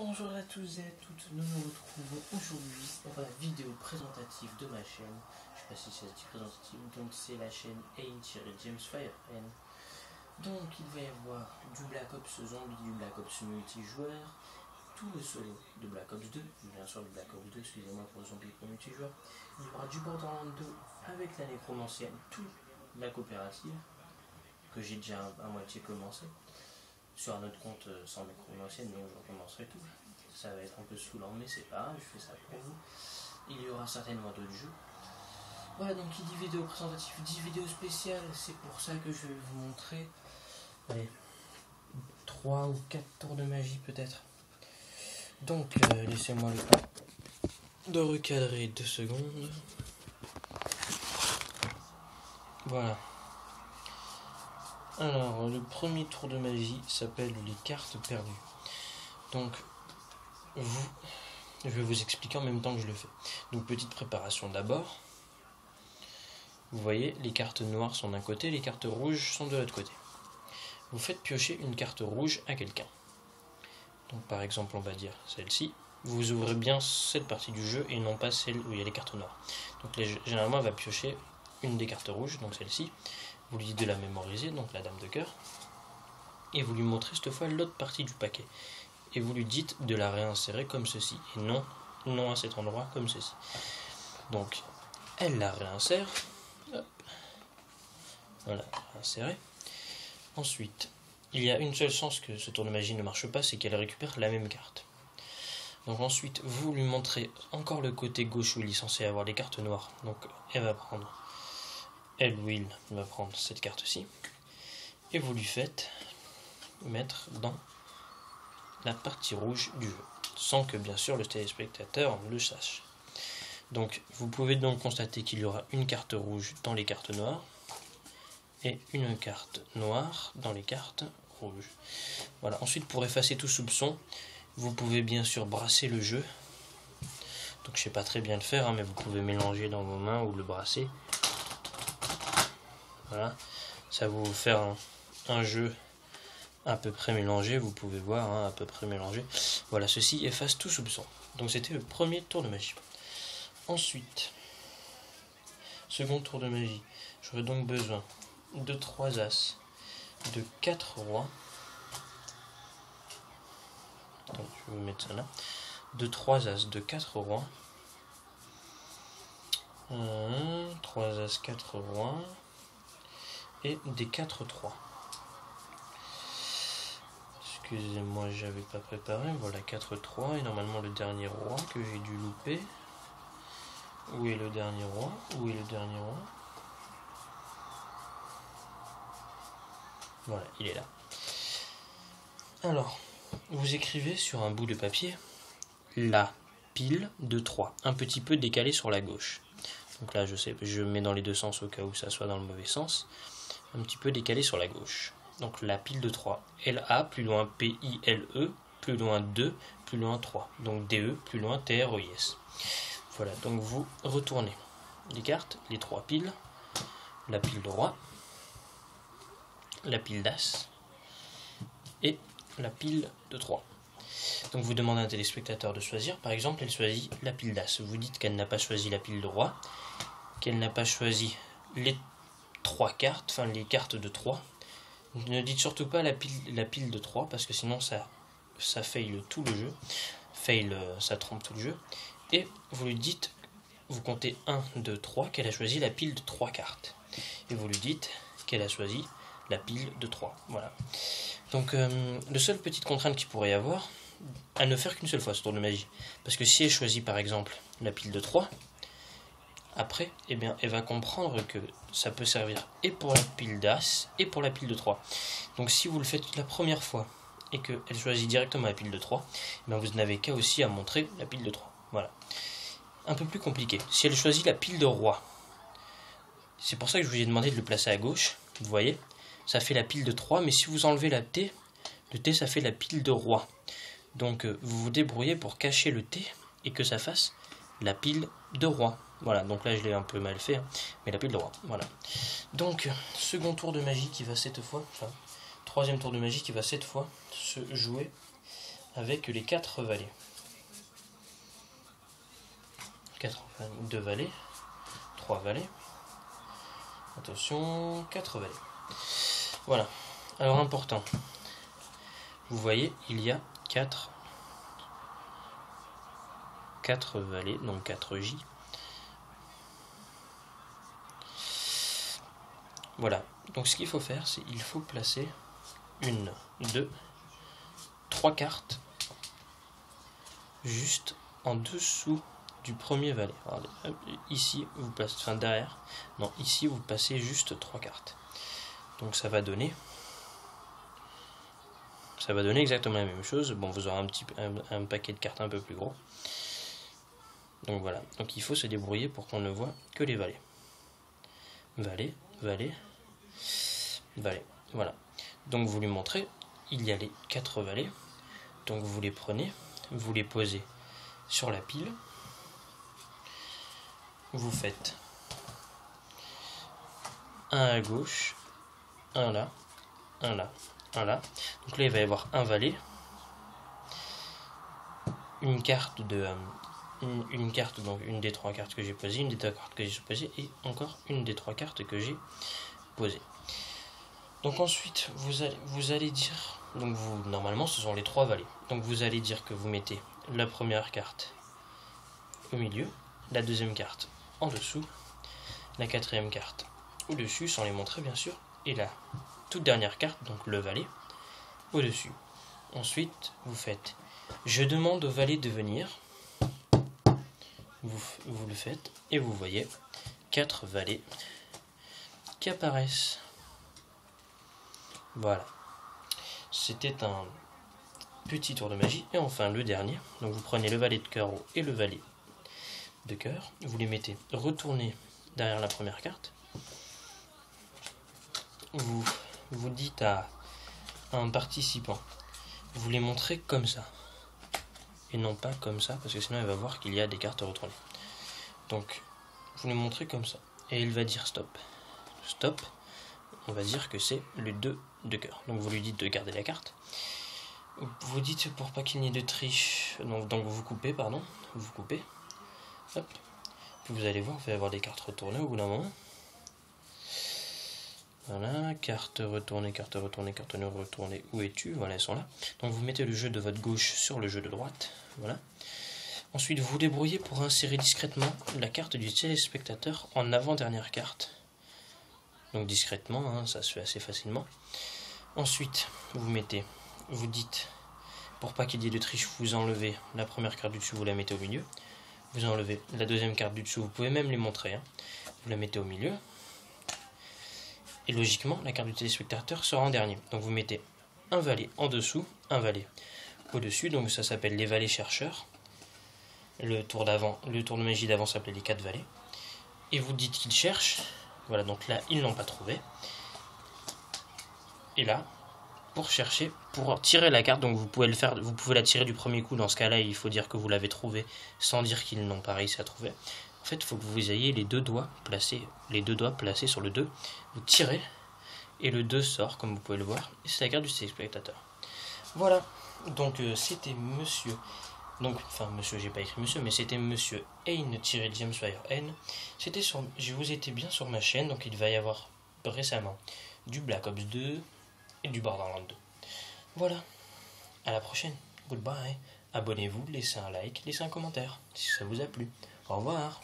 Bonjour à tous et à toutes, nous nous retrouvons aujourd'hui pour la vidéo présentative de ma chaîne. Je sais pas si c'est présentative, donc c'est la chaîne Ain-James Firefan. Donc il va y avoir du Black Ops Zombie, du Black Ops multijoueur, tout le solo de Black Ops 2, bien sûr le Black Ops 2, excusez-moi pour Zombie pour multijoueur. Il y aura du Borderlands 2 avec la nécromancienne, toute la coopérative, que j'ai déjà à moitié commencé. Sur un autre compte sans nécromancienne, donc je recommencerai tout. Ça va être un peu saoulant, mais c'est pas grave, je fais ça pour vous. Il y aura certainement d'autres jeux. Voilà, donc il dit vidéo présentative, dit vidéo spéciale, c'est pour ça que je vais vous montrer, allez, 3 ou 4 tours de magie peut-être. Donc, laissez-moi le temps de recadrer 2 secondes. Voilà. Alors, le premier tour de magie s'appelle les cartes perdues. Donc, je vais vous expliquer en même temps que je le fais. Donc, petite préparation d'abord. Vous voyez, les cartes noires sont d'un côté, les cartes rouges sont de l'autre côté. Vous faites piocher une carte rouge à quelqu'un. Donc, par exemple, on va dire celle-ci. Vous ouvrez bien cette partie du jeu et non pas celle où il y a les cartes noires. Donc, généralement, elle va piocher une des cartes rouges, donc celle-ci. Vous lui dites de la mémoriser, donc la dame de cœur, et vous lui montrez cette fois l'autre partie du paquet. Et vous lui dites de la réinsérer comme ceci, et non à cet endroit comme ceci. Donc, elle la réinsère. Hop. Voilà, réinsérer. Ensuite, il y a une seule chance que ce tour de magie ne marche pas, c'est qu'elle récupère la même carte. Donc ensuite, vous lui montrez encore le côté gauche où il est censé avoir les cartes noires. Donc, elle va prendre... Elle ou il va prendre cette carte-ci et vous lui faites mettre dans la partie rouge du jeu, sans que bien sûr le téléspectateur le sache. Donc vous pouvez donc constater qu'il y aura une carte rouge dans les cartes noires et une carte noire dans les cartes rouges. Voilà. Ensuite, pour effacer tout soupçon, vous pouvez bien sûr brasser le jeu. Donc je sais pas très bien le faire, mais vous pouvez mélanger dans vos mains ou le brasser. Voilà, ça va vous faire un jeu à peu près mélangé, vous pouvez voir, à peu près mélangé. Voilà, ceci efface tout soupçon. Donc c'était le premier tour de magie. Ensuite, second tour de magie, j'aurai donc besoin de 3 as, de 4 rois. Donc, je vais vous mettre ça là. De 3 as, de 4 rois. 3 as, 4 rois. Et des 4-3. Excusez-moi, j'avais pas préparé. Voilà, 4-3. Et normalement, le dernier roi que j'ai dû louper. Où est le dernier roi? Où est le dernier roi? Voilà, il est là. Alors, vous écrivez sur un bout de papier la pile de 3. Un petit peu décalé sur la gauche. Donc là, je mets dans les deux sens au cas où ça soit dans le mauvais sens. Un petit peu décalé sur la gauche. Donc la pile de 3. LA, plus loin PILE, plus loin 2, plus loin 3. Donc DE, plus loin TRES. Voilà, donc vous retournez les cartes, les 3 piles, la pile de roi, la pile d'as et la pile de 3. Donc vous demandez à un téléspectateur de choisir. Par exemple, elle choisit la pile d'as. Vous dites qu'elle n'a pas choisi la pile de roi, qu'elle n'a pas choisi les 3 cartes, enfin les cartes de 3. Ne dites surtout pas la pile de 3 parce que sinon ça fail tout le jeu. Ça trompe tout le jeu. Et vous lui dites, vous comptez 1, 2, 3, qu'elle a choisi la pile de 3 cartes. Et vous lui dites qu'elle a choisi la pile de 3. Voilà. Donc, la seule petite contrainte qu'il pourrait y avoir, à ne faire qu'une seule fois ce tour de magie. Parce que si elle choisit par exemple la pile de 3, après, eh bien, elle va comprendre que ça peut servir et pour la pile d'as et pour la pile de 3. Donc si vous le faites la première fois et qu'elle choisit directement la pile de 3, eh bien, vous n'avez qu'à aussi à montrer la pile de 3. Voilà. Un peu plus compliqué. Si elle choisit la pile de roi, c'est pour ça que je vous ai demandé de le placer à gauche. Vous voyez, ça fait la pile de 3, mais si vous enlevez la T, le T ça fait la pile de roi. Donc vous vous débrouillez pour cacher le T et que ça fasse la pile de roi. Voilà, donc là je l'ai un peu mal fait, mais la pile de roi. Voilà. Donc, second tour de magie qui va cette fois, enfin, troisième tour de magie qui va cette fois se jouer avec les 4 valets. 2 valets, 3 valets, attention, 4 valets. Voilà, alors important, vous voyez, il y a 4 valets, donc 4 J. Voilà, donc ce qu'il faut faire, c'est qu'il faut placer 1, 2, 3 cartes juste en dessous du premier valet. Alors, ici, vous placez, enfin derrière, non, ici vous placez juste 3 cartes. Donc ça va donner exactement la même chose. Bon, vous aurez un paquet de cartes un peu plus gros. Donc voilà, donc il faut se débrouiller pour qu'on ne voit que les valets. Valet, valet, valet. Voilà. Donc vous lui montrez, il y a les 4 valets. Donc vous les prenez, vous les posez sur la pile. Vous faites un à gauche, un là, un là, un là. Donc là il va y avoir un valet, une carte une carte, donc une des 3 cartes que j'ai posées, une des 2 cartes que j'ai posées, et encore une des 3 cartes que j'ai posées. Donc ensuite vous allez dire, donc normalement ce sont les 3 valets. Donc vous allez dire que vous mettez la première carte au milieu, la deuxième carte en dessous, la quatrième carte au-dessus, sans les montrer bien sûr, et la toute dernière carte, donc le valet, au-dessus. Ensuite, vous faites « Je demande au valet de venir ». Vous le faites, et vous voyez 4 valets qui apparaissent. Voilà. C'était un petit tour de magie. Et enfin, le dernier. Donc vous prenez le valet de carreau et le valet de cœur, vous les mettez retournés derrière la première carte, vous dites à un participant, vous les montrez comme ça, et non pas comme ça, parce que sinon il va voir qu'il y a des cartes retournées. Donc vous les montrez comme ça, et il va dire stop. Stop, on va dire que c'est le 2 de cœur. Donc vous lui dites de garder la carte. Vous dites pour pas qu'il n'y ait de triche, donc vous coupez, vous coupez. Hop. Puis vous allez voir, il va y avoir des cartes retournées au bout d'un moment. Voilà, carte retournée, carte retournée, carte retournée, où es-tu? Voilà, elles sont là. Donc vous mettez le jeu de votre gauche sur le jeu de droite. Voilà. Ensuite, vous vous débrouillez pour insérer discrètement la carte du téléspectateur en avant-dernière carte. Donc discrètement, hein, ça se fait assez facilement. Ensuite, vous dites, pour pas qu'il y ait de triche, vous enlevez la première carte du dessus, vous la mettez au milieu. Vous enlevez la deuxième carte du dessous, vous pouvez même les montrer, hein. Vous la mettez au milieu. Et logiquement, la carte du téléspectateur sera en dernier. Donc vous mettez un valet en dessous, un valet au-dessus, donc ça s'appelle les valets chercheurs. Le tour de magie d'avant s'appelait les 4 valets. Et vous dites qu'ils cherchent. Voilà, donc là, ils n'ont pas trouvé. Et là, pour chercher, pour tirer la carte, donc vous pouvez la tirer du premier coup. Dans ce cas-là, il faut dire que vous l'avez trouvée sans dire qu'ils n'ont pas réussi à trouver. En fait, il faut que vous ayez les deux doigts placés sur le 2. Vous tirez et le 2 sort, comme vous pouvez le voir. Et c'est la carte du téléspectateur. Voilà, donc c'était monsieur. Donc, enfin, monsieur, j'ai pas écrit monsieur, mais c'était monsieur Ain-James Fire N. Je vous étais bien sur ma chaîne, donc il va y avoir récemment du Black Ops 2 et du Borderlands 2. Voilà, à la prochaine, goodbye. Abonnez-vous, laissez un like, laissez un commentaire si ça vous a plu. Au revoir.